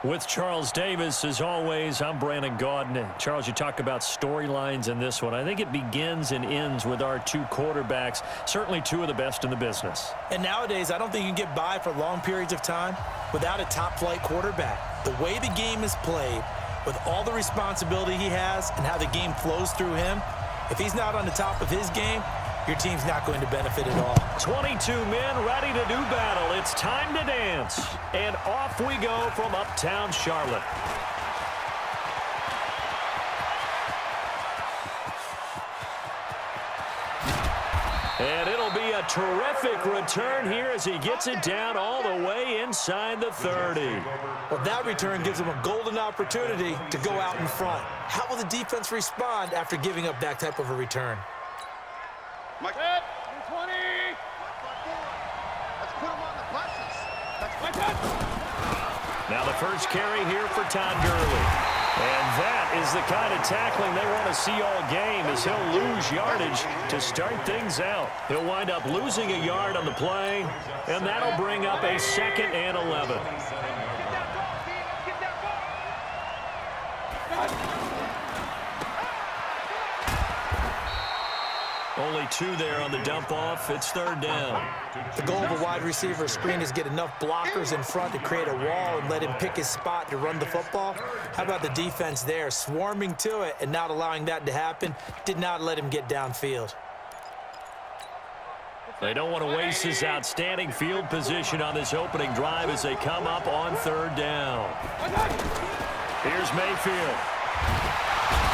With Charles Davis, as always, I'm Brandon Gaudin. Charles, you talk about storylines in this one. I think it begins and ends with our two quarterbacks, certainly two of the best in the business. And nowadays, I don't think you can get by for long periods of time without a top-flight quarterback. The way the game is played, with all the responsibility he has and how the game flows through him, if he's not on the top of his game, your team's not going to benefit at all. 22 men ready to do battle. It's time to dance. And off we go from uptown Charlotte. And it'll be a terrific return here as he gets it down all the way inside the 30. Well, that return gives him a golden opportunity to go out in front. How will the defense respond after giving up that type of a return? Mike. 20. Let's put him on the buses. Now the first carry here for Todd Gurley. And that is the kind of tackling they want to see all game as he'll lose yardage to start things out. He'll wind up losing a yard on the play, and that'll bring up a 2nd and 11. Only 2 there on the dump off. It's 3rd down. The goal of a wide receiver screen is get enough blockers in front to create a wall and let him pick his spot to run the football. How about the defense there, swarming to it and not allowing that to happen? Did not let him get downfield. They don't want to waste this outstanding field position on this opening drive as they come up on 3rd down. Here's Mayfield.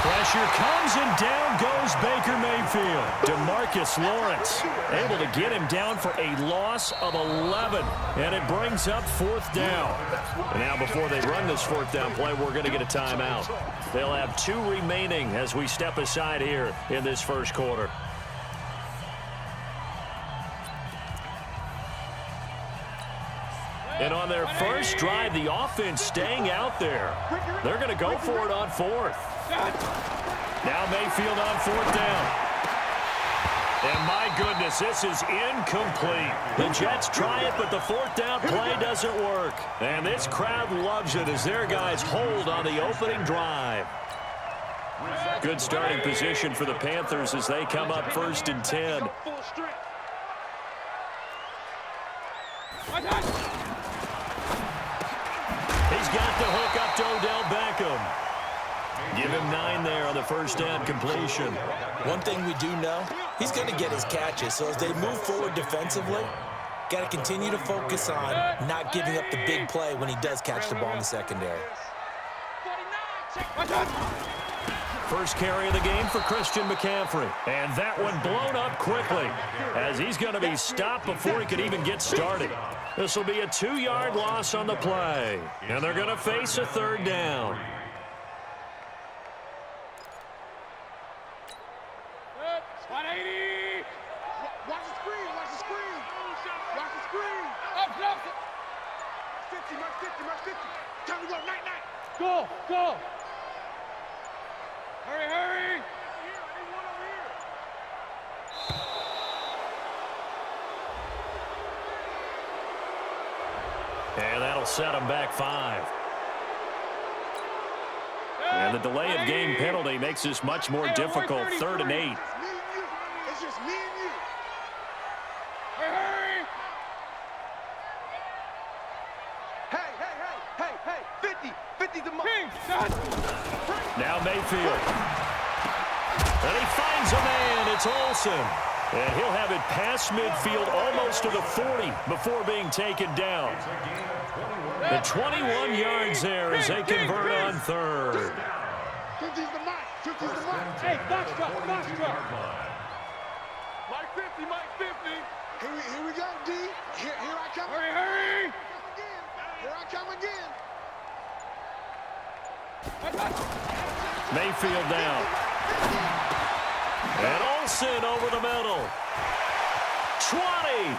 Pressure comes, and down goes Baker Mayfield. DeMarcus Lawrence able to get him down for a loss of 11, and it brings up 4th down. And now before they run this 4th down play, we're going to get a timeout. They'll have 2 remaining as we step aside here in this first quarter. And on their first drive, the offense staying out there. They're going to go for it on 4th. Now Mayfield on 4th down. And my goodness, this is incomplete. The Jets try it, but the 4th down play doesn't work. And this crowd loves it as their guys hold on the opening drive. Good starting position for the Panthers as they come up 1st and 10. He's got the hook up to Odell Beckham. Give him 9 there on the first down completion. One thing we do know, he's going to get his catches. So as they move forward defensively, got to continue to focus on not giving up the big play when he does catch the ball in the secondary. First carry of the game for Christian McCaffrey. And that one blown up quickly as he's going to be stopped before he could even get started. This will be a 2-yard loss on the play. And they're going to face a 3rd down. Watch the screen. Watch the screen. Watch the screen. Up. 50, mark 50, mark 50. Time to go. Night. Go. Hurry. And that'll set him back 5. And the delay of game penalty makes this much more difficult. 3rd and 8. It's just me and you. Hey. 50 the mark. Now Mayfield. And he finds a man. It's Olsen. And he'll have it past midfield almost to the 40 before being taken down. The 21 yards there as they convert on 3rd. 50's the mark. Hey, box truck. Mike 50. Here we go, D. Here I come. Hurry. Here I come again. Mayfield down. And Olsen over the middle. 20.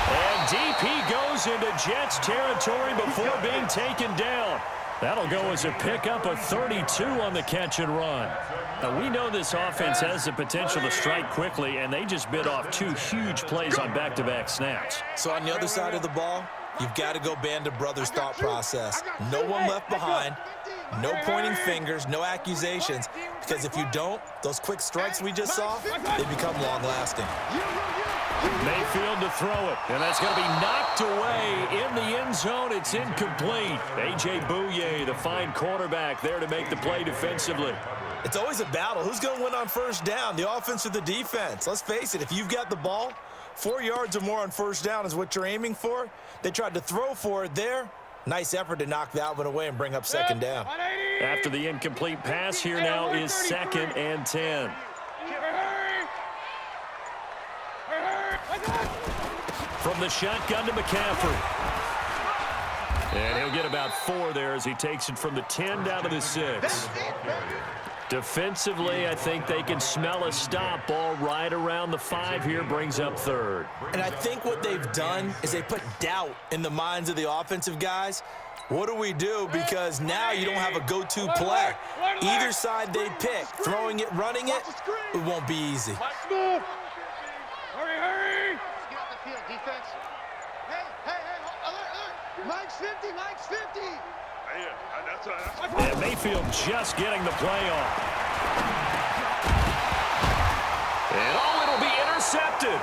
And DP goes into Jets territory before being taken down. That'll go as a pickup of 32 on the catch and run. Now, we know this offense has the potential to strike quickly, and they just bit off 2 huge plays on back-to-back snaps. So on the other side of the ball, You've got to go band of brothers thought process. No one left behind, no pointing fingers, no accusations, because if you don't, those quick strikes we just saw, they become long-lasting. Mayfield to throw it, and that's going to be knocked away in the end zone. It's incomplete. A.J. Bouye, the fine quarterback, there to make the play defensively. It's always a battle. Who's going to win on first down, the offense or the defense? Let's face it, if you've got the ball, 4 yards or more on first down is what you're aiming for. They tried to throw for it there. Nice effort to knock that one away and bring up second down. After the incomplete pass, here now is 2nd and 10. From the shotgun to McCaffrey. And he'll get about 4 there as he takes it from the 10 down to the 6. Defensively, I think they can smell a stop. Ball right around the 5 here, brings up 3rd. And I think what they've done is they put doubt in the minds of the offensive guys. What do we do? Because now you don't have a go-to play. Either side they pick, throwing it, running it, it won't be easy. Hurry, hurry! Get off the field, defense. Hey, alert! Mike's 50, Mike's 50! And Mayfield just getting the play off. And it'll be intercepted.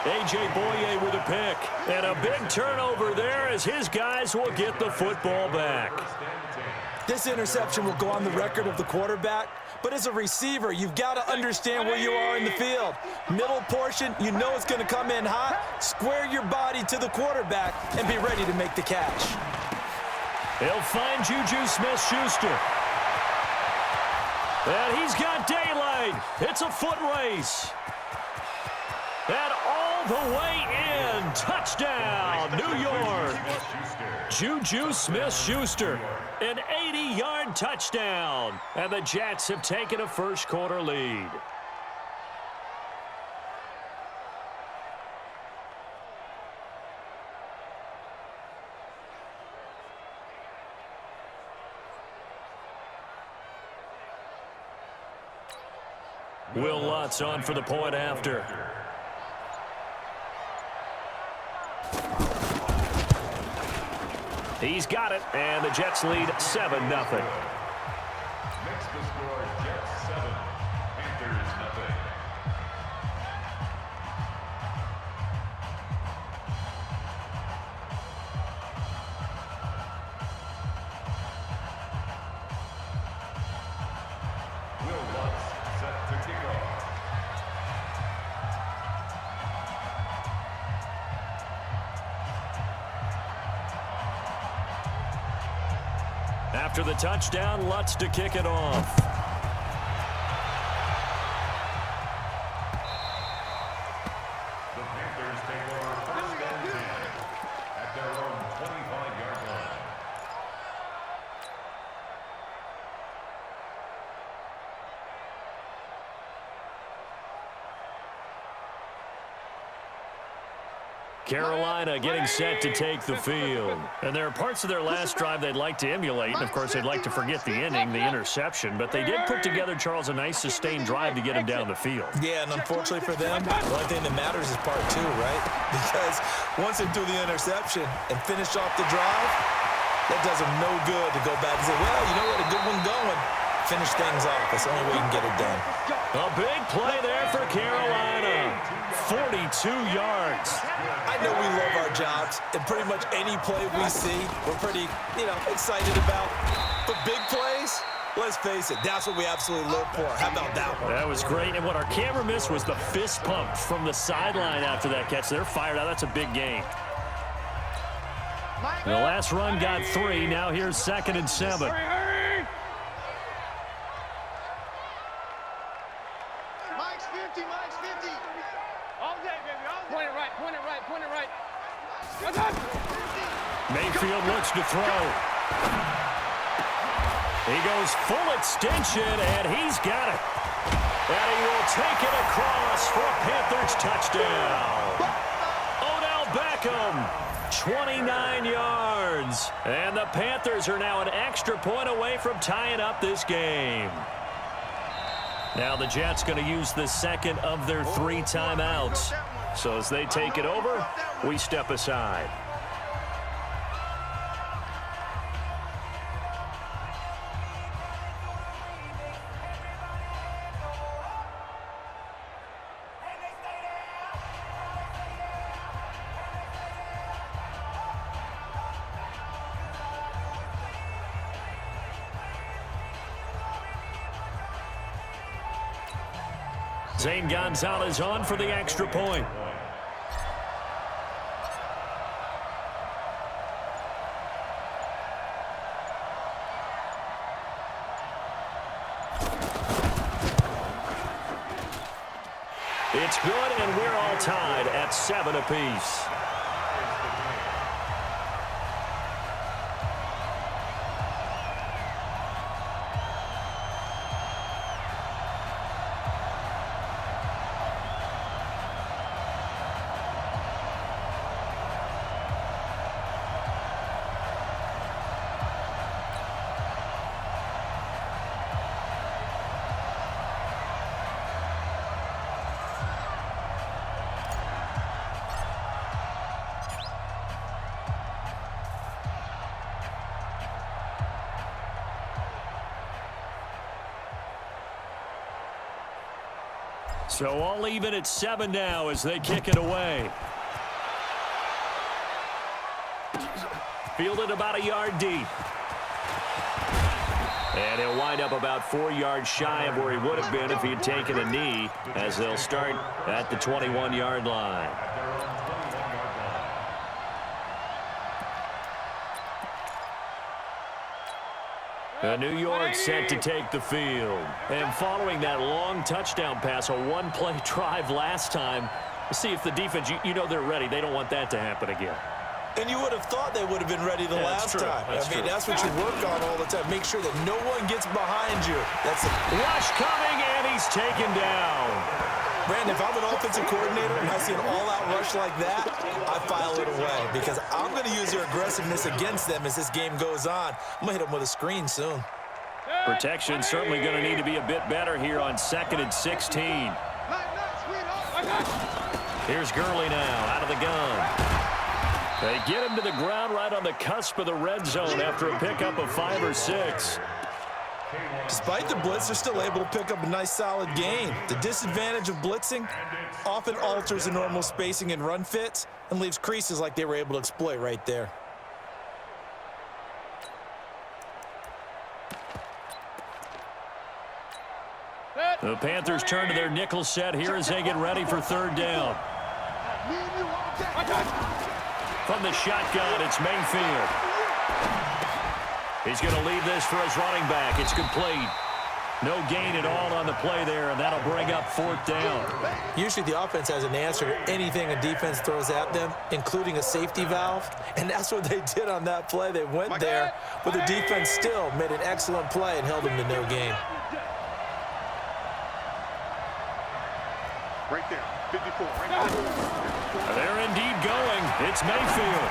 A.J. Bouye with a pick. And a big turnover there as his guys will get the football back. This interception will go on the record of the quarterback, but as a receiver, you've got to understand where you are in the field. Middle portion, you know it's going to come in hot. Square your body to the quarterback and be ready to make the catch. He'll find Juju Smith-Schuster. And he's got daylight. It's a foot race. And all the way in. Touchdown, New York. Juju Smith-Schuster. An 80-yard touchdown. And the Jets have taken a first-quarter lead. Will Lutz on for the point after. He's got it, and the Jets lead 7-0. Next to score, Jets 7, Panthers nothing. Will Lutz set to kick off. After the touchdown, Lutz to kick it off. The Panthers take over first and 10 at their own 25-yard line. Carolina getting set to take the field. And there are parts of their last drive they'd like to emulate. And, of course, they'd like to forget the ending, the interception. But they did put together, Charles, a nice sustained drive to get him down the field. Yeah, and unfortunately for them, the only thing that matters is part 2, right? Because once they do the interception and finish off the drive, that does them no good to go back and say, well, you know what, a good one going. Finish things off. That's the only way you can get it done. A big play there for Carolina. 42 yards. I know we love our jobs, and pretty much any play we see, we're pretty, excited about. But big plays, let's face it, that's what we absolutely live for. How about that one? That was great, and what our camera missed was the fist pump from the sideline after that catch. They're fired out. That's a big gain. The last run got 3. Now here's 2nd and 7. Mike's 50, Mike's 50. All day, baby, all day. Point it right, point it right, point it right. Mayfield looks to throw. He goes full extension, and he's got it. And he will take it across for a Panthers touchdown. Odell Beckham, 29 yards. And the Panthers are now an extra point away from tying up this game. Now the Jets going to use the second of their 3 timeouts. So as they take it over, we step aside. Zane Gonzalez on for the extra point. It's good, and we're all tied at 7 apiece. So all even at 7 now as they kick it away. Fielded about a yard deep. And he'll wind up about 4 yards shy of where he would have been if he had taken a knee, as they'll start at the 21-yard line. New York set to take the field. And following that long touchdown pass, a one-play drive last time, see if the defense, you know they're ready. They don't want that to happen again. And you would have thought they would have been ready the last time. That's what you work on all the time. Make sure that no one gets behind you. That's a rush coming, and he's taken down. Brandon, if I'm an offensive coordinator and I see an all-out rush like that, I file it away because I'm going to use their aggressiveness against them as this game goes on. I'm going to hit them with a screen soon. Protection certainly going to need to be a bit better here on 2nd and 16. Here's Gurley now out of the gun. They get him to the ground right on the cusp of the red zone after a pickup of 5 or 6. Despite the blitz, they're still able to pick up a nice solid gain. The disadvantage of blitzing often alters the normal spacing and run fits and leaves creases like they were able to exploit right there. The Panthers turn to their nickel set here as they get ready for 3rd down. From the shotgun, it's Mayfield. He's going to leave this for his running back. It's complete. No gain at all on the play there, and that'll bring up 4th down. Usually the offense has an answer to anything a defense throws at them, including a safety valve, and that's what they did on that play. They went there, but the defense still made an excellent play and held them to no gain. Right there, 54. Right there. They're indeed going. It's Mayfield.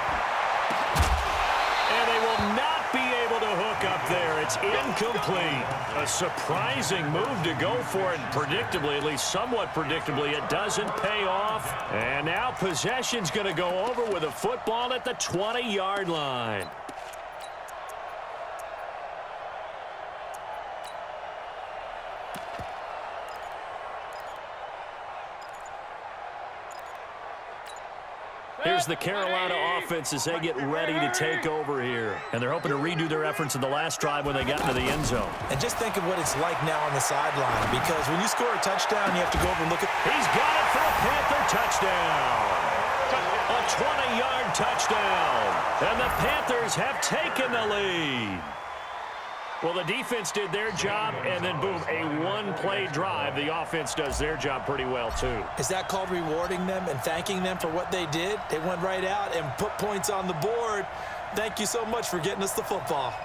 And they will not be able to hook up there. It's incomplete. A surprising move to go for it. Predictably, at least somewhat predictably, it doesn't pay off. And now possession's going to go over with a football at the 20-yard line. Here's the Carolina offense as they get ready to take over here. And they're hoping to redo their efforts in the last drive when they got into the end zone. And just think of what it's like now on the sideline, because when you score a touchdown, you have to go over and look at... He's got it for a Panther touchdown. A 20-yard touchdown. And the Panthers have taken the lead. Well, the defense did their job, and then, boom, a one-play drive. The offense does their job pretty well, too. Is that called rewarding them and thanking them for what they did? They went right out and put points on the board. Thank you so much for getting us the football.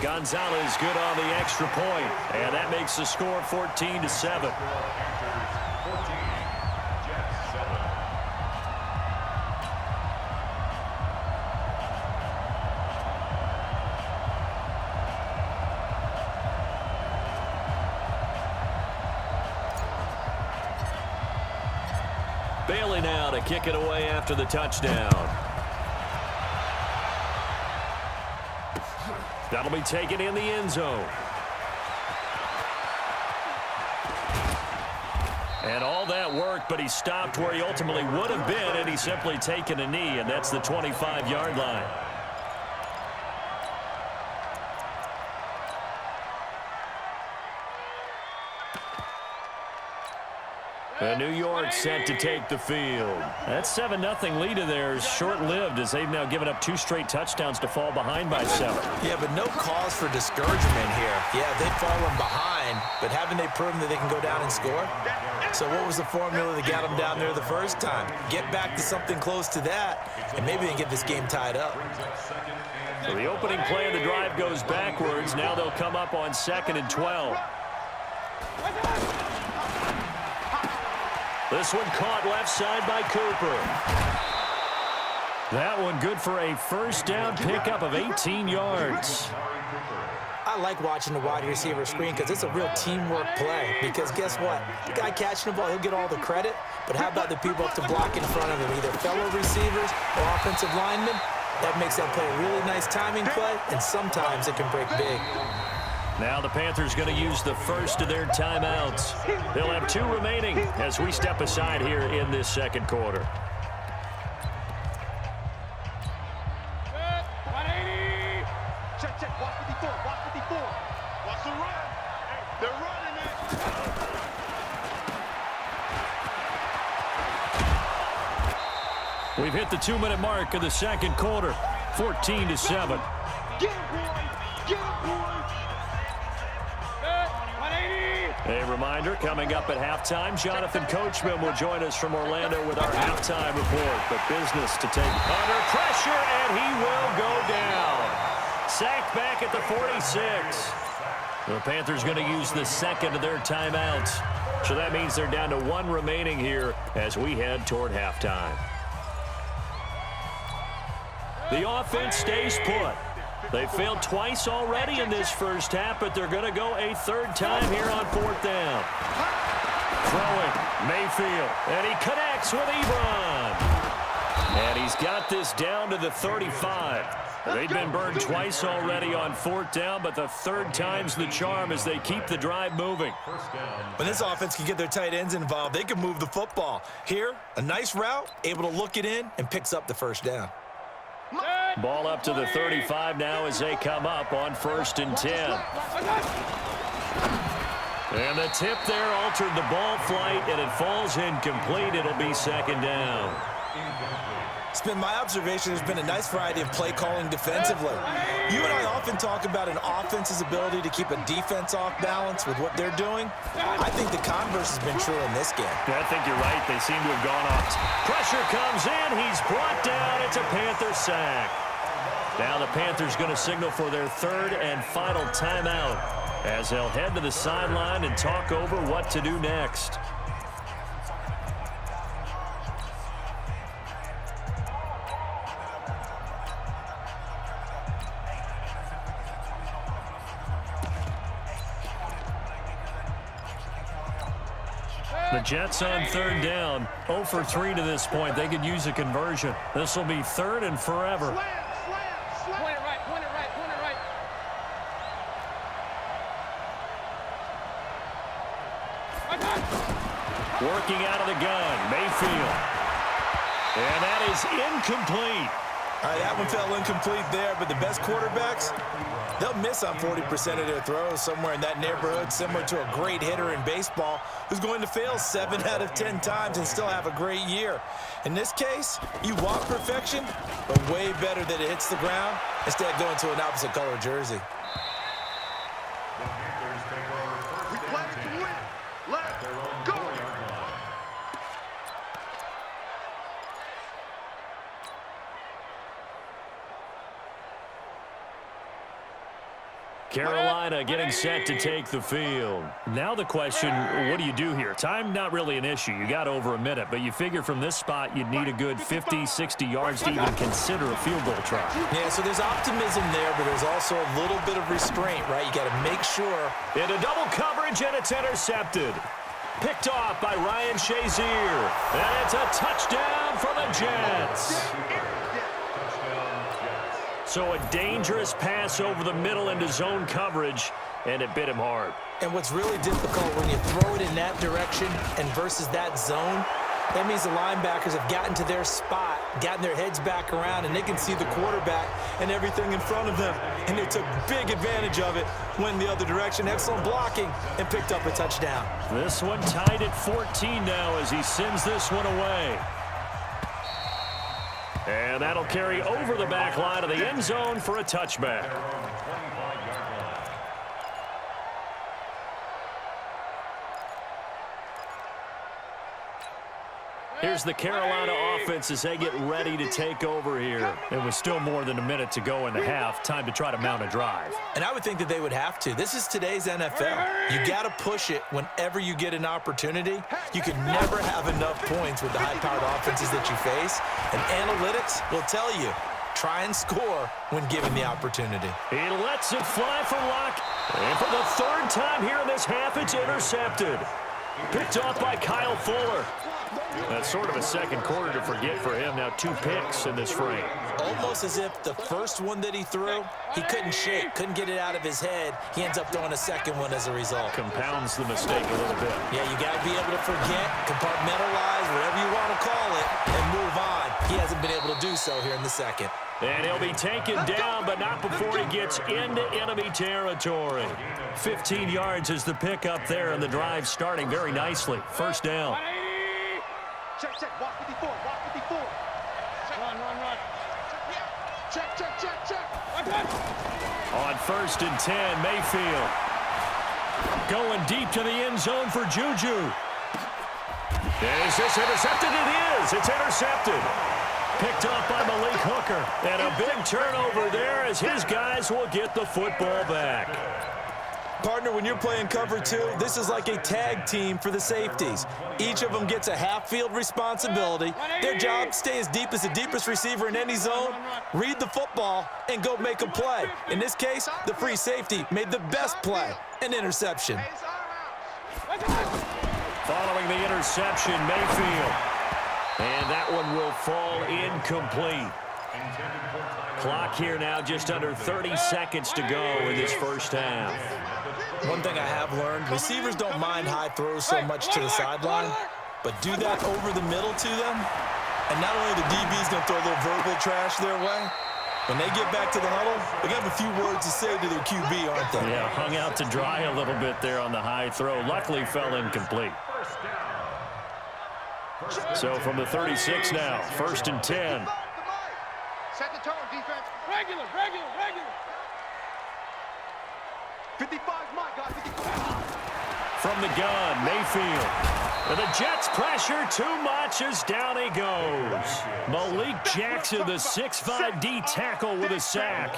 Gonzalez good on the extra point, and that makes the score 14-7. Bailey now to kick it away after the touchdown. That'll be taken in the end zone. And all that work, but he stopped where he ultimately would have been, and he's simply taken a knee, and that's the 25-yard line. And New York set to take the field. That 7-0 lead of theirs short-lived as they've now given up 2 straight touchdowns to fall behind by 7. Yeah, but no cause for discouragement here. Yeah, they've fallen behind, but haven't they proven that they can go down and score? So what was the formula that got them down there the first time? Get back to something close to that, and maybe they can get this game tied up. So the opening play of the drive goes backwards. Now they'll come up on 2nd and 12. This one caught left side by Cooper. That one good for a first down pickup of 18 yards. I like watching the wide receiver screen because it's a real teamwork play. Because guess what? The guy catching the ball, he'll get all the credit. But how about the people up to block in front of him, either fellow receivers or offensive linemen? That makes that play a really nice timing play, and sometimes it can break big. Now the Panthers going to use the first of their timeouts. They'll have 2 remaining as we step aside here in this second quarter. Check. Watch 54. Watch 54. Watch the run. They're running it. We've hit the 2-minute mark of the second quarter. 14-7. Get him, boy. Get him, boy. A reminder, coming up at halftime, Jonathan Coachman will join us from Orlando with our halftime report. But business to take under pressure, and he will go down. Sacked back at the 46. The Panthers going to use the second of their timeouts. So that means they're down to 1 remaining here as we head toward halftime. The offense stays put. They failed twice already in this first half, but they're going to go a 3rd time here on 4th down. Throwing, Mayfield, and he connects with Ebron. And he's got this down to the 35. They've been burned twice already on 4th down, but the 3rd time's the charm as they keep the drive moving. When this offense can get their tight ends involved, they can move the football. Here, a nice route, able to look it in, and picks up the first down. Ball up to the 35 now as they come up on 1st and 10. And the tip there altered the ball flight, and it falls incomplete. It'll be 2nd down. It's been my observation there's been a nice variety of play calling defensively. You and I often talk about an offense's ability to keep a defense off balance with what they're doing. I think the converse has been true in this game. I think you're right. They seem to have gone off. Pressure comes in. He's brought down. It's a Panther sack. Now the Panthers going to signal for their 3rd and final timeout as they'll head to the sideline and talk over what to do next. The Jets on 3rd down, 0 for 3 to this point. They could use a conversion. This will be 3rd and forever. Point it right. Working out of the gun, Mayfield. And that is incomplete. All right, that one fell incomplete there, but the best quarterbacks, they'll miss on 40% of their throws, somewhere in that neighborhood, similar to a great hitter in baseball who's going to fail 7 out of 10 times and still have a great year. In this case, you want perfection, but way better that it hits the ground instead of going to an opposite color jersey. We played to win. Let's go. Carolina getting set to take the field. Now the question, what do you do here? Time not really an issue. You got over a minute, but you figure from this spot you'd need a good 50, 60 yards to even consider a field goal try. Yeah, so there's optimism there, but there's also a little bit of restraint, right? You got to make sure. Into double coverage, and it's intercepted. Picked off by Ryan Shazier. And it's a touchdown for the Jets. So a dangerous pass over the middle into zone coverage, and it bit him hard. And what's really difficult when you throw it in that direction and versus that zone, that means the linebackers have gotten to their spot, gotten their heads back around, and they can see the quarterback and everything in front of them. And they took big advantage of it, went the other direction. Excellent blocking, and picked up a touchdown. This one tied at 14 now as he sends this one away. And that'll carry over the back line of the end zone for a touchback. Here's the Carolina offense as they get ready to take over here. And with still more than a minute to go in the half, time to try to mount a drive. And I would think that they would have to. This is today's NFL. You got to push it whenever you get an opportunity. You can never have enough points with the high-powered offenses that you face. And analytics will tell you, try and score when given the opportunity. He lets it fly for Locke. And for the third time here in this half, it's intercepted. Picked off by Kyle Fuller. That's sort of a second quarter to forget for him. Now 2 picks in this frame. Almost as if the first one that he threw, he couldn't shake, couldn't get it out of his head. He ends up throwing a second one as a result. Compounds the mistake a little bit. Yeah, you got to be able to forget, compartmentalize, whatever you want to call it, and move on. He hasn't been able to do so here in the second. And he'll be taken down, but not before he gets into enemy territory. 15 yards is the pickup there, and the drive starting very nicely. First down. Check, check, walk 54, walk 54. Run. Check. On 1st and 10, Mayfield. Going deep to the end zone for Juju. Is this intercepted? It is. It's intercepted. Picked up by Malik Hooker. And a big turnover there as his guys will get the football back. Partner, when you're playing cover 2, this is like a tag team for the safeties. Each of them gets a half-field responsibility. Their job, stay as deep as the deepest receiver in any zone, read the football, and go make a play. In this case, the free safety made the best play, an interception. Following the interception, Mayfield. And that one will fall incomplete. Clock here now, just under 30 seconds to go in this first half. One thing I have learned, receivers don't mind high throws so much to the sideline, but do that over the middle to them, and not only the DB's going to throw a little verbal trash their way, when they get back to the huddle, they're going to have a few words to say to their QB, aren't they? Yeah, hung out to dry a little bit there on the high throw. Luckily fell incomplete. So from the 36 now, 1st and 10. Set the tone, defense. Regular. 55 my guy, 55. From the gun, Mayfield. And the Jets pressure too much as down he goes. Malik Jackson, the 6'5" D tackle with a sack.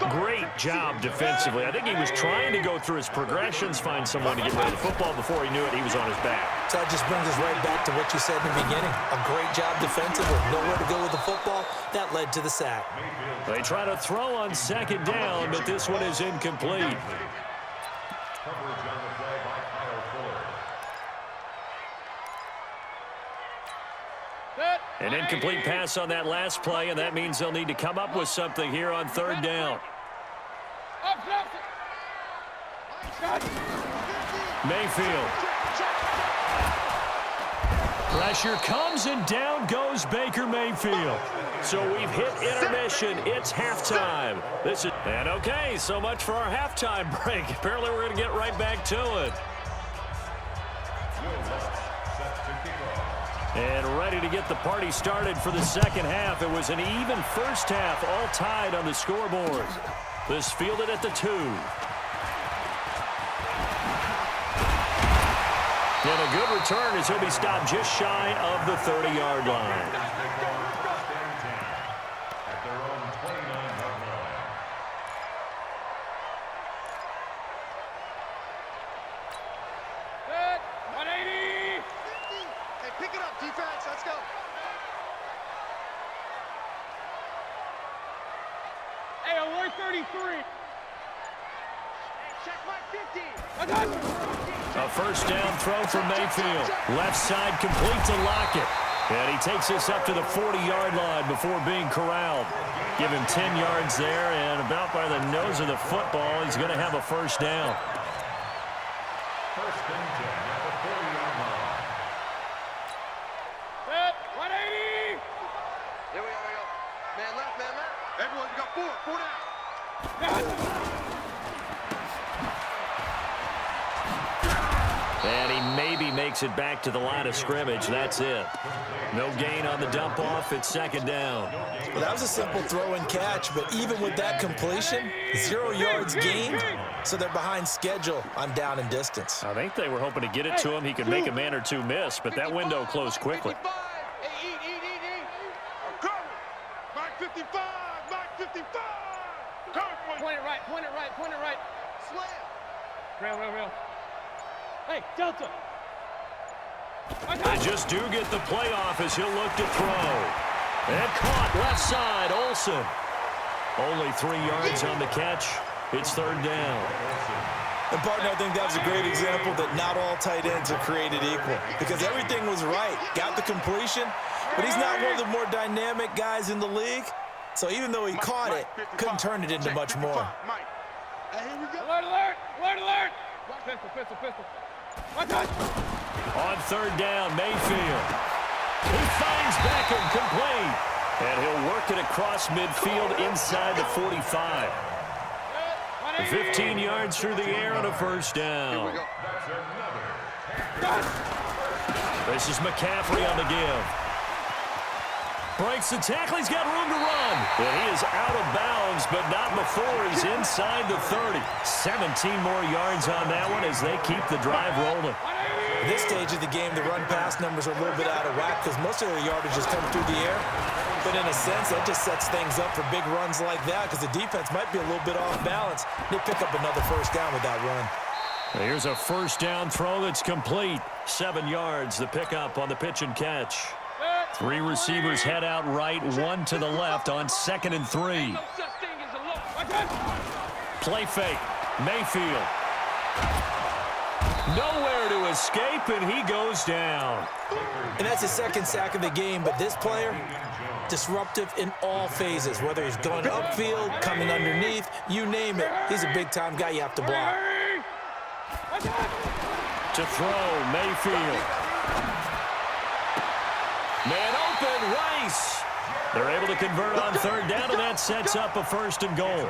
Great job defensively. I think he was trying to go through his progressions, find someone to get rid of the football. Before he knew it, he was on his back. So that just brings us right back to what you said in the beginning. A great job defensively, nowhere to go with the football. That led to the sack. They try to throw on 2nd down, but this one is incomplete. Coverage on the play by Kyle Fuller. An incomplete pass on that last play, and that means they'll need to come up with something here on 3rd down. Mayfield. Pressure comes, and down goes Baker Mayfield. So we've hit intermission. It's halftime. And okay, so much for our halftime break. Apparently we're going to get right back to it. And ready to get the party started for the second half. It was an even first half, all tied on the scoreboard. This fielded at the 2. And a good return as he'll be stopped just shy of the 30-yard line. A first down throw from Mayfield. Left side complete to Lockett. And he takes this up to the 40-yard line before being corralled. Give him 10 yards there, and about by the nose of the football, he's going to have a first down. First and 10 at the 40-yard line. Set, 180. Here we go. Man left, man left. Everyone, you got four down. And he maybe makes it back to the line of scrimmage. That's it. No gain on the dump off. It's second down. Well, that was a simple throw and catch, but even with that completion, 0 yards gained, so they're behind schedule on down and distance. I think they were hoping to get it to him. He could make a man or two miss, but that window closed quickly. Hey, eat. I'm coming. Mike 55, Mike 55. Come Point it right. Slam. Real. Hey, Delta. They just do get the playoff as he'll look to throw. And caught left side, Olsen. Only 3 yards on the catch. It's third down. And, partner, I think that was a great example that not all tight ends are created equal because everything was right. Got the completion, but he's not one of the more dynamic guys in the league. So even though he caught it, couldn't turn it into much more. Mike. Hey, here we go. Alert. Pistol. On third down, Mayfield. He finds Beckham complete. And he'll work it across midfield inside the 45. 15 yards through the air on a first down. This is McCaffrey on the give. Breaks the tackle. He's got room to run. And he is out of bounds, but not before he's inside the 30. 17 more yards on that one as they keep the drive rolling. At this stage of the game, the run-pass numbers are a little bit out of whack because most of their yardage is coming through the air. But in a sense, that just sets things up for big runs like that because the defense might be a little bit off balance. They pick up another first down with that run. Here's a first down throw that's complete. 7 yards, the pickup on the pitch and catch. 3 receivers head out right, 1 to the left on 2nd and 3. Play fake. Mayfield. Nowhere to escape, and he goes down. And that's his second sack of the game, but this player, disruptive in all phases, whether he's going upfield, coming underneath, you name it. He's a big-time guy you have to block. To throw, Mayfield. Man open, Rice. They're able to convert on third down, and that sets up a first and goal.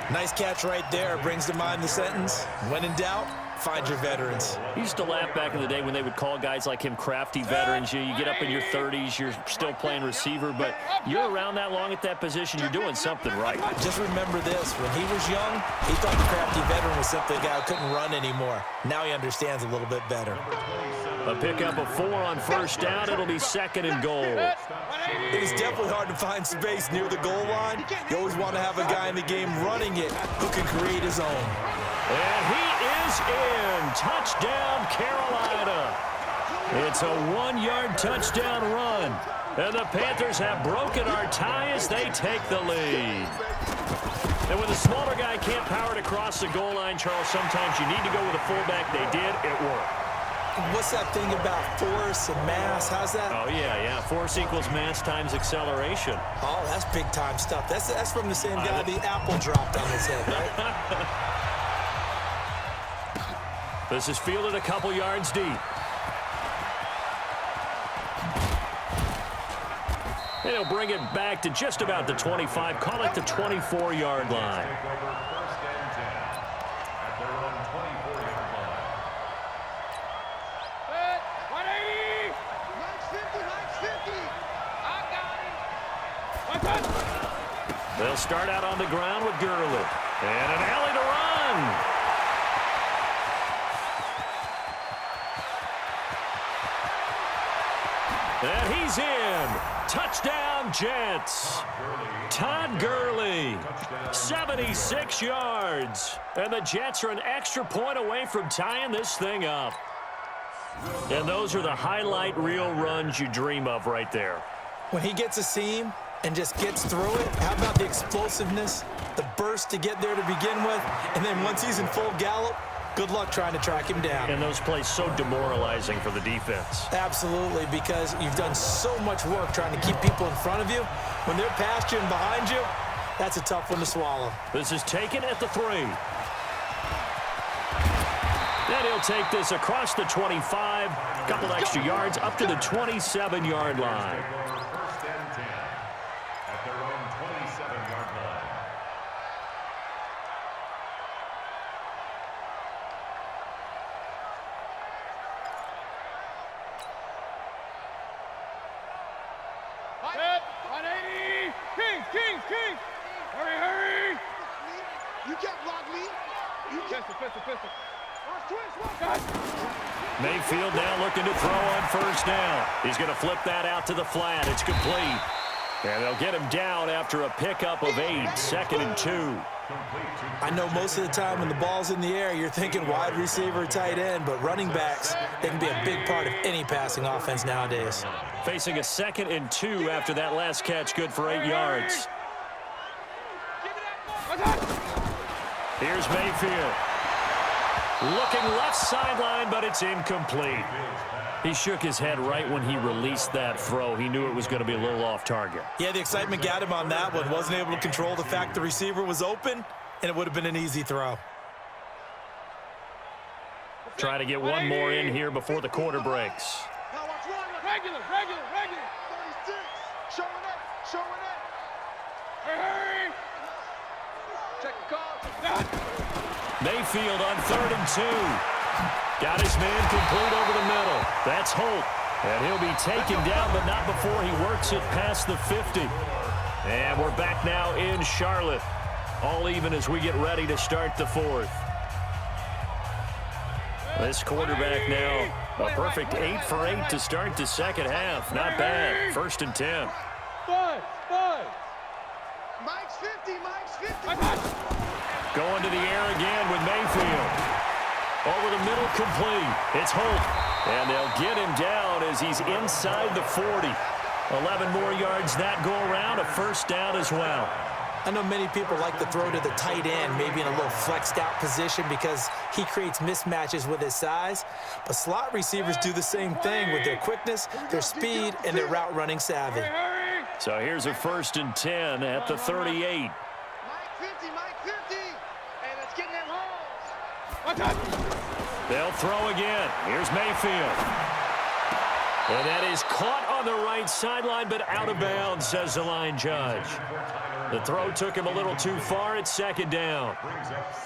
Nice catch right there. Brings to mind the sentence, when in doubt, find your veterans. He used to laugh back in the day when they would call guys like him crafty veterans. You get up in your 30s, you're still playing receiver, but you're around that long at that position, you're doing something right. Just remember this. When he was young, he thought the crafty veteran was simply a guy who couldn't run anymore. Now he understands a little bit better. A pickup of 4 on first down. It'll be 2nd and goal. It is definitely hard to find space near the goal line. You always want to have a guy in the game running it who can create his own. And he is in. Touchdown, Carolina. It's a 1-yard touchdown run. And the Panthers have broken our tie as they take the lead. And when the smaller guy can't power it across the goal line, Charles, sometimes you need to go with a fullback. They did. It worked. What's that thing about force and mass? How's that? Oh, yeah. Force equals mass times acceleration. Oh, that's big-time stuff. That's from the same guy the apple dropped on his head, right? This is fielded a couple yards deep. And he'll bring it back to just about the 25. Call it the 24-yard line. They'll start out on the ground with Gurley. And an alley to run. And he's in. Touchdown, Jets. Todd Gurley, 76 yards. And the Jets are an extra point away from tying this thing up. And those are the highlight reel runs you dream of right there. When he gets a seam and just gets through it, how about the explosiveness, the burst to get there to begin with, and then once he's in full gallop, Good luck trying to track him down. And those plays so demoralizing for the defense. Absolutely, because you've done so much work trying to keep people in front of you. When they're past you and behind you, that's a tough one to swallow. This is taken at the 3. Then he'll take this across the 25, a couple extra yards up to the 27-yard line. First and 10 at their own 27-yard line. Set. 180. Kings. Hurry, hurry. You can't block me. Pistol. Mayfield now looking to throw on first down. He's going to flip that out to the flat. It's complete. And they'll get him down after a pickup of 8, 2nd and 2. I know most of the time when the ball's in the air, you're thinking wide receiver, tight end, but running backs, they can be a big part of any passing offense nowadays. Facing a 2nd and 2 after that last catch, good for 8 yards. Here's Mayfield. Looking left sideline, but it's incomplete. He shook his head right when he released that throw. He knew it was going to be a little off target. Yeah, the excitement got him on that one. Wasn't able to control the fact the receiver was open, and it would have been an easy throw. Try to get one more in here before the quarter breaks. Now watch one. Regular. 36. Showing up. Hurry. Check the call. Mayfield on 3rd and 2. Got his man complete over the middle. That's Holt. And he'll be taken down, but not before he works it past the 50. And we're back now in Charlotte. All even as we get ready to start the 4th. This quarterback now, a perfect 8 for 8 to start the second half. Not bad. 1st and 10. Bud. Mike's 50. Going to the air again with Mayfield. Over the middle, complete. It's Holt. And they'll get him down as he's inside the 40. 11 more yards that go around, a first down as well. I know many people like to throw to the tight end, maybe in a little flexed out position because he creates mismatches with his size. But slot receivers do the same thing with their quickness, their speed, and their route running savvy. So here's a 1st and 10 at the 38. Mike 50. And it's getting them holes. They'll throw again. Here's Mayfield. And that is caught on the right sideline, but out of bounds, says the line judge. The throw took him a little too far. It's 2nd down.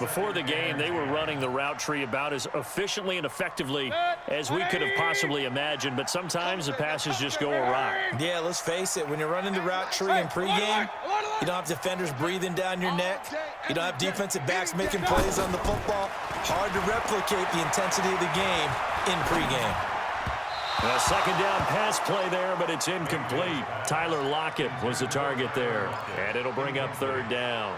Before the game, they were running the route tree about as efficiently and effectively as we could have possibly imagined, but sometimes the passes just go awry. Yeah, let's face it. When you're running the route tree in pregame, you don't have defenders breathing down your neck. You don't have defensive backs making plays on the football. Hard to replicate the intensity of the game in pregame. A 2nd down pass play there, but it's incomplete. Tyler Lockett was the target there, and it'll bring up 3rd down.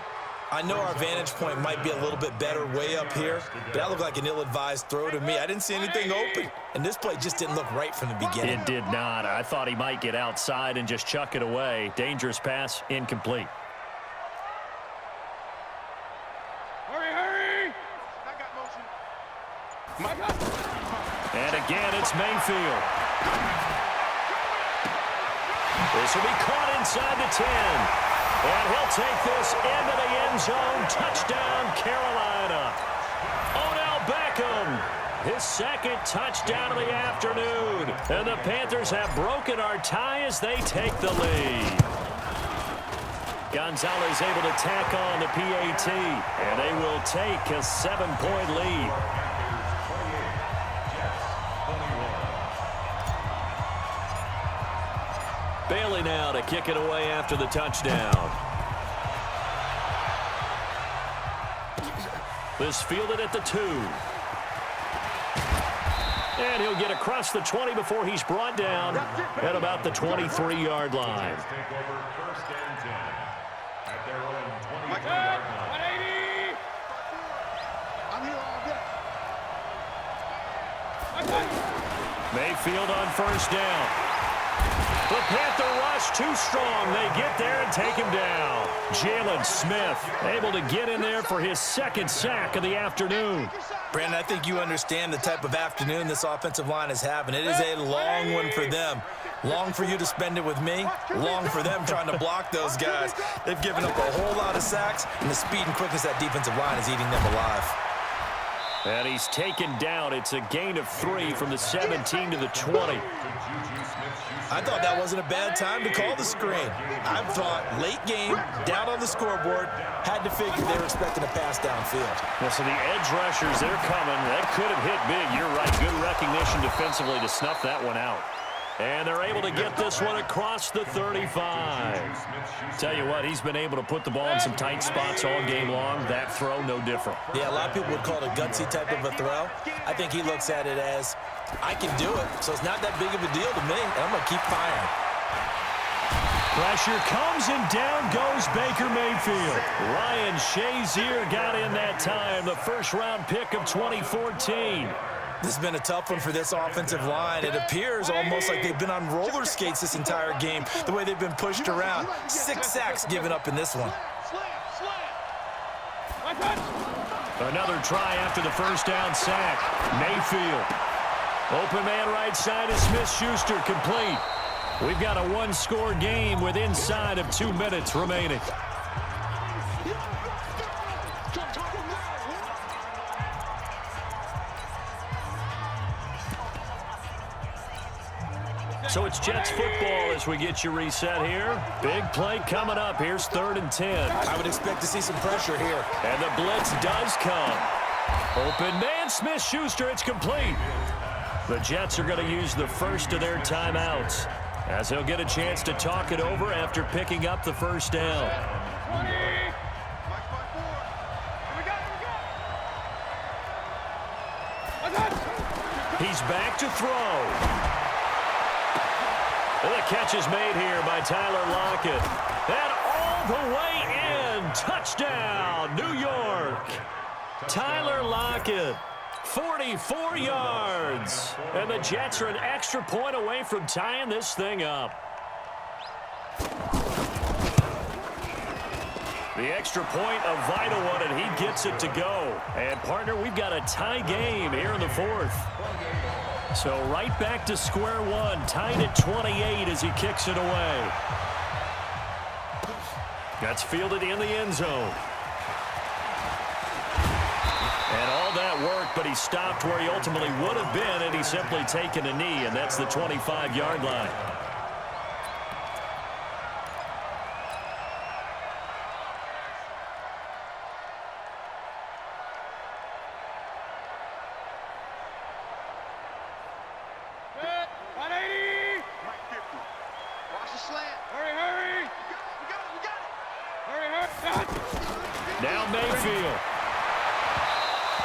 I know our vantage point might be a little bit better way up here, but that looked like an ill-advised throw to me. I didn't see anything open, and this play just didn't look right from the beginning. It did not. I thought he might get outside and just chuck it away. Dangerous pass, incomplete. Hurry. I got motion. And again, it's Mayfield. This will be caught inside the 10. And he'll take this into the end zone. Touchdown, Carolina. Odell Beckham, his 2nd touchdown of the afternoon. And the Panthers have broken our tie as they take the lead. Gonzalez able to tack on the PAT. And they will take a 7-point lead. Bailey now to kick it away after the touchdown. This fielded at the 2. And he'll get across the 20 before he's brought down at about the 23-yard line. Take over 1st and 10 at their own 23-yard line. 180. I'm here all day. Mayfield on 1st down. The Panther rush too strong. They get there and take him down. Jalen Smith able to get in there for his 2nd sack of the afternoon. Take your shot. Brandon, I think you understand the type of afternoon this offensive line is having. It is a long one for them. Long for you to spend it with me. Long for them trying to block those guys. They've given up a whole lot of sacks, and the speed and quickness of that defensive line is eating them alive. And he's taken down. It's a gain of 3 from the 17 to the 20. I thought that wasn't a bad time to call the screen. I thought late game, down on the scoreboard, had to figure they were expecting a pass downfield. Well, so the edge rushers, they're coming. That could have hit big. You're right. Good recognition defensively to snuff that one out. And they're able to get this one across the 35. Tell you what, he's been able to put the ball in some tight spots all game long. That throw, no different. Yeah, a lot of people would call it a gutsy type of a throw. I think he looks at it as, I can do it, so it's not that big of a deal to me, and I'm going to keep firing. Pressure comes, and down goes Baker Mayfield. Ryan Shazier got in that time, the first-round pick of 2014. This has been a tough one for this offensive line. It appears almost like they've been on roller skates this entire game, the way they've been pushed around. 6 sacks given up in this one. Another try after the first down sack. Mayfield. Open man right side is Smith-Schuster, complete. We've got a one-score game with inside of 2 minutes remaining. So it's Jets football as we get you reset here. Big play coming up. Here's 3rd and 10. I would expect to see some pressure here. And the blitz does come. Open man, Smith-Schuster, it's complete. The Jets are going to use the first of their timeouts as they'll get a chance to talk it over after picking up the first down. He's back to throw. And the catch is made here by Tyler Lockett. And all the way in. Touchdown, New York. Tyler Lockett, 44 yards. And the Jets are an extra point away from tying this thing up. The extra point, a vital one, and he gets it to go. And, partner, we've got a tie game here in the 4th. So right back to square one, tied at 28 as he kicks it away. That's fielded in the end zone. And all that work, but he stopped where he ultimately would have been, and he's simply taken a knee, and that's the 25-yard line. Now Mayfield.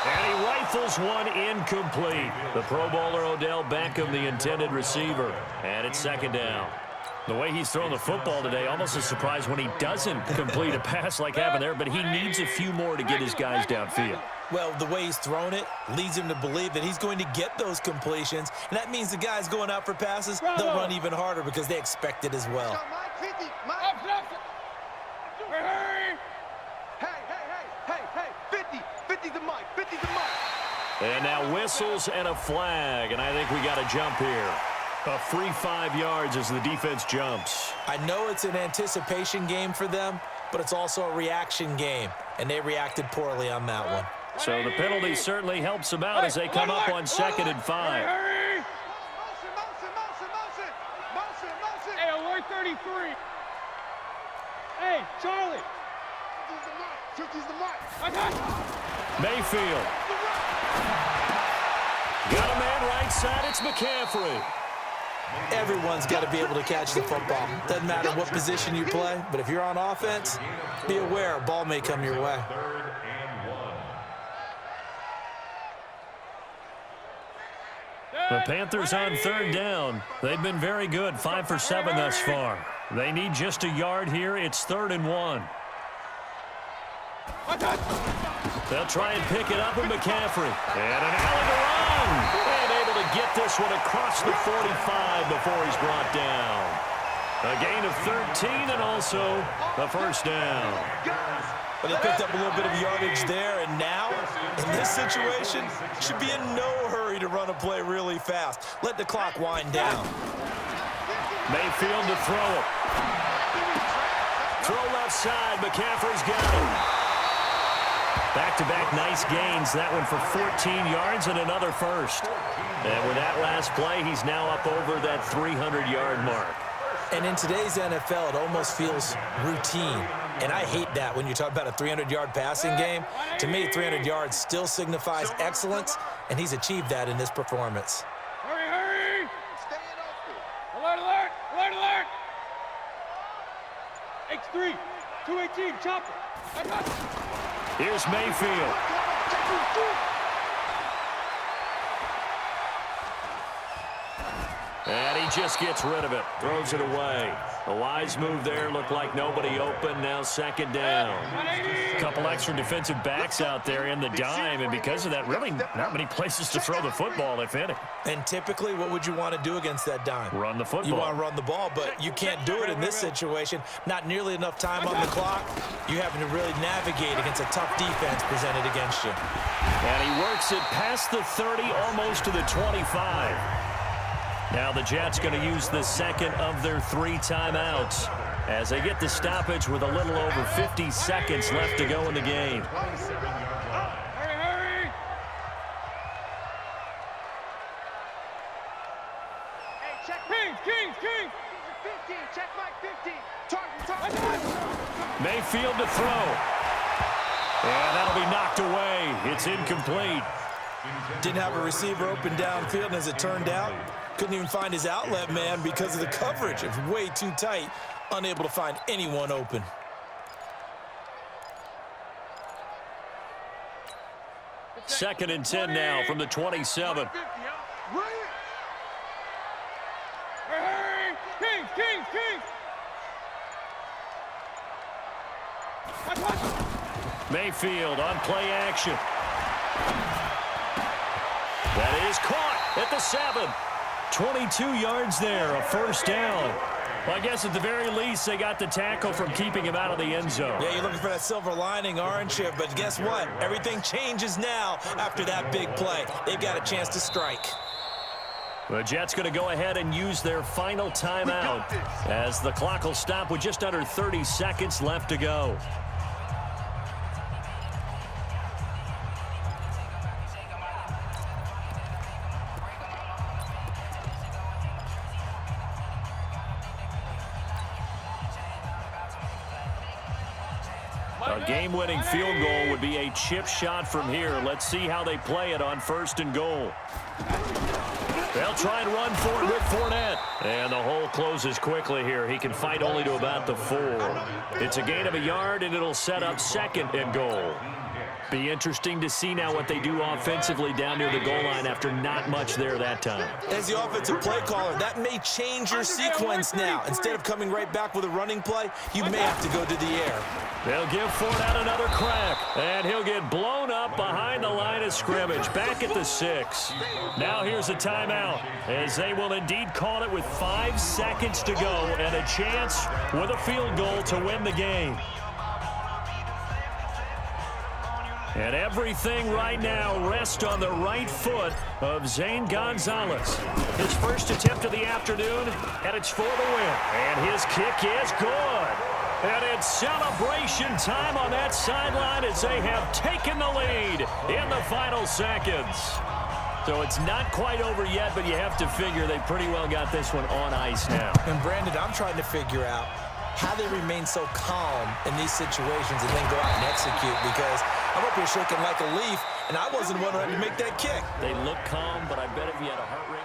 And he rifles one incomplete. The Pro Bowler Odell Beckham, the intended receiver. And it's 2nd down. The way he's thrown the football today, almost a surprise when he doesn't complete a pass like happened there, but he needs a few more to get his guys downfield. Well, the way he's thrown it leads him to believe that he's going to get those completions, and that means the guys going out for passes, they'll run even harder because they expect it as well. And now whistles and a flag, and I think we got a jump here. A free 5 yards as the defense jumps. I know it's an anticipation game for them, but it's also a reaction game, and they reacted poorly on that one. So the penalty certainly helps them out as they come up on 2nd and 5. Hey, alert 33. Hey, Charlie. 50's the mark. Mayfield. Got a man right side. It's McCaffrey. Everyone's got to be able to catch the football. Doesn't matter what position you play, but if you're on offense, be aware a ball may come your way. The Panthers on 3rd down. They've been very good, 5 for 7 thus far. They need just a yard here. It's 3rd and 1. They'll try and pick it up with McCaffrey. And an alley to run. And able to get this one across the 45 before he's brought down. A gain of 13 and also the first down. But they picked up a little bit of yardage there, and now, in this situation, should be in no hurry to run a play really fast. Let the clock wind down. Mayfield to throw it. Throw left side. McCaffrey's got it. Back-to-back nice gains. That one for 14 yards and another first. And with that last play, he's now up over that 300-yard mark. And in today's NFL, it almost feels routine. And I hate that when you talk about a 300-yard passing game. To me, 300 yards still signifies excellence, and he's achieved that in this performance. Hurry, hurry! Staying open. Alert, alert! Alert, alert! X3, 218, chopper. I got you. Here's Mayfield. And he just gets rid of it. Throws it away. A wise move there. Looked like nobody open. Now second down. A couple extra defensive backs out there in the dime. And because of that, really not many places to throw the football, if any. And typically, what would you want to do against that dime? Run the football. You want to run the ball, but you can't do it in this situation. Not nearly enough time on the clock. You're having to really navigate against a tough defense presented against you. And he works it past the 30, almost to the 25. Now the Jets going to use the second of their 3 timeouts as they get the stoppage with a little over 50 seconds left to go in the game. Hurry, hurry! Hey, check King! 15. Check Mike 15. Target. Mayfield to throw. And that'll be knocked away. It's incomplete. Didn't have a receiver open downfield, and as it turned out, couldn't even find his outlet man because of the coverage. It was way too tight, unable to find anyone open. Second and 10 now from the 27. Hurry! King! Mayfield on play action. That is caught at the 7. 22 yards there, a first down. Well, I guess at the very least, they got the tackle from keeping him out of the end zone. Yeah, you're looking for that silver lining, aren't you? But guess what? Everything changes now after that big play. They've got a chance to strike. The Jets going to go ahead and use their final timeout as the clock will stop with just under 30 seconds left to go. A game-winning field goal would be a chip shot from here. Let's see how they play it on 1st and goal. They'll try and run for it with Fournette. And the hole closes quickly here. He can fight only to about the 4. It's a gain of a yard, and it'll set up 2nd and goal. Be interesting to see now what they do offensively down near the goal line after not much there that time. As the offensive play caller, that may change your sequence now. Instead of coming right back with a running play, you may have to go to the air. They'll give Fournette another crack, and he'll get blown up behind the line of scrimmage, back at the 6. Now here's a timeout, as they will indeed call it with 5 seconds to go and a chance with a field goal to win the game. And everything right now rests on the right foot of Zane Gonzalez. His first attempt of the afternoon, and it's for the win. And his kick is good. And it's celebration time on that sideline as they have taken the lead in the final seconds. So it's not quite over yet, but you have to figure they pretty well got this one on ice now. And Brandon, I'm trying to figure out how they remain so calm in these situations and then go out and execute, because I'm up here shaking like a leaf, and I wasn't the one who had to make that kick. They look calm, but I bet if you had a heart rate